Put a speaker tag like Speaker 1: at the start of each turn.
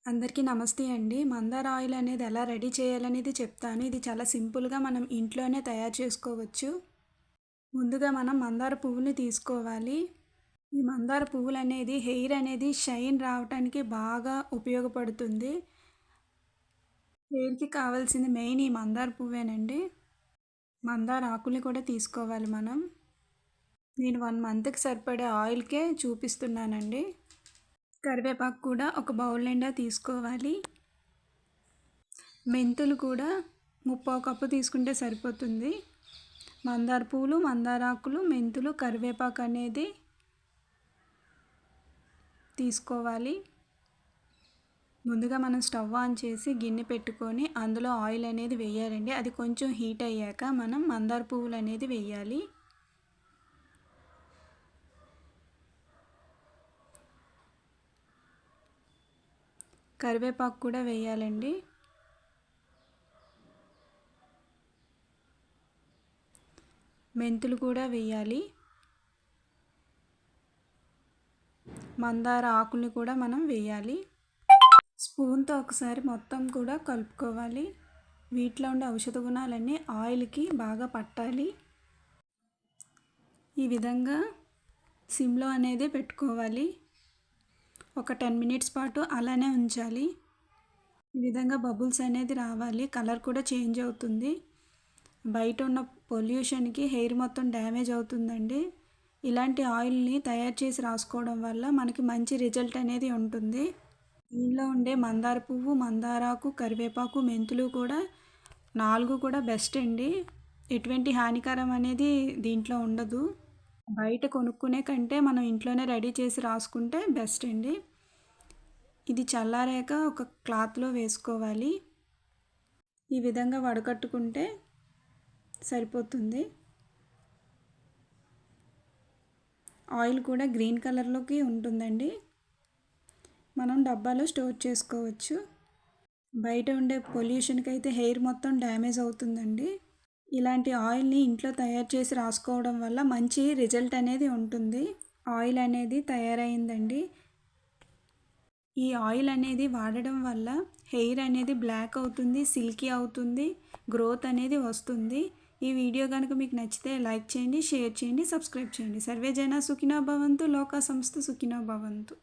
Speaker 1: అందరికీ నమస్తే అండి. మందార ఆయిల్ అనేది ఎలా రెడీ చేయాలనేది చెప్తాను. ఇది చాలా సింపుల్‌గా మనం ఇంట్లోనే తయారు చేసుకోవచ్చు. ముందుగా మనం మందార పువ్వుని తీసుకోవాలి. ఈ మందార పువ్వులనేది హెయిర్ అనేది షైన్ రావటానికి బాగా ఉపయోగపడుతుంది. హెయిర్‌కి కావాల్సింది మెయిన్ ఈ మందార పువ్వేనండి. మందార ఆకుల్ని కూడా తీసుకోవాలి మనం. నేను 1 మంత్‌కి సరిపడే ఆయిల్‌కే చూపిస్తున్నానండి. కరివేపాకు కూడా ఒక బౌల్ నిండా తీసుకోవాలి. మెంతులు కూడా ముప్పావు కప్పు తీసుకుంటే సరిపోతుంది. మందార పూలు, మందార ఆకులు, మెంతులు, కరివేపాకు అనేది తీసుకోవాలి. ముందుగా మనం స్టవ్ ఆన్ చేసి గిన్నె పెట్టుకొని అందులో ఆయిల్ అనేది వేయాలండి. అది కొంచెం హీట్ అయ్యాక మనం మందార పువ్వులు అనేది వేయాలి. కరివేపాకు కూడా వేయాలండి. మెంతులు కూడా వేయాలి. మందార ఆకుల్ని కూడా మనం వేయాలి. స్పూన్తో ఒకసారి మొత్తం కూడా కలుపుకోవాలి. వీటిలో ఉండే ఔషధ గుణాలన్నీ ఆయిల్కి బాగా పట్టాలి. ఈ విధంగా సిమ్లో అనేది పెట్టుకోవాలి. ఒక 10 మినిట్స్ పాటు అలానే ఉంచాలి. ఈ విధంగా బబుల్స్ అనేది రావాలి. కలర్ కూడా చేంజ్ అవుతుంది. బయట ఉన్న పొల్యూషన్కి హెయిర్ మొత్తం డ్యామేజ్ అవుతుందండి. ఇలాంటి ఆయిల్ని తయారు చేసి రాసుకోవడం వల్ల మనకి మంచి రిజల్ట్ అనేది ఉంటుంది. దీనిలో ఉండే మందార పువ్వు, మందారాకు, కరివేపాకు, మెంతులు కూడా 4 కూడా బెస్ట్ అండి. ఎటువంటి హానికరం అనేది దీంట్లో ఉండదు. బయట కొనుక్కునే కంటే మనం ఇంట్లోనే రెడీ చేసి రాసుకుంటే బెస్ట్ అండి. ఇది చల్లారాక ఒక క్లాత్లో వేసుకోవాలి. ఈ విధంగా వడకట్టుకుంటే సరిపోతుంది. ఆయిల్ కూడా గ్రీన్ కలర్లోకి ఉంటుందండి. మనం డబ్బాలో స్టోర్ చేసుకోవచ్చు. బయట ఉండే పొల్యూషన్కి అయితే హెయిర్ మొత్తం డ్యామేజ్ అవుతుందండి. ఇలాంటి ఆయిల్ని ఇంట్లో తయారు చేసి రాసుకోవడం వల్ల మంచి రిజల్ట్ అనేది ఉంటుంది. ఆయిల్ అనేది తయారైందండి. ఈ ఆయిల్ అనేది వాడడం వల్ల హెయిర్ అనేది బ్లాక్ అవుతుంది, సిల్కీ అవుతుంది, గ్రోత్ అనేది వస్తుంది. ఈ వీడియో కనుక మీకు నచ్చితే లైక్ చేయండి, షేర్ చేయండి, సబ్స్క్రైబ్ చేయండి. సర్వే జన సుఖినో భవంతు, లోకా సమస్త సుఖినో భవంతు.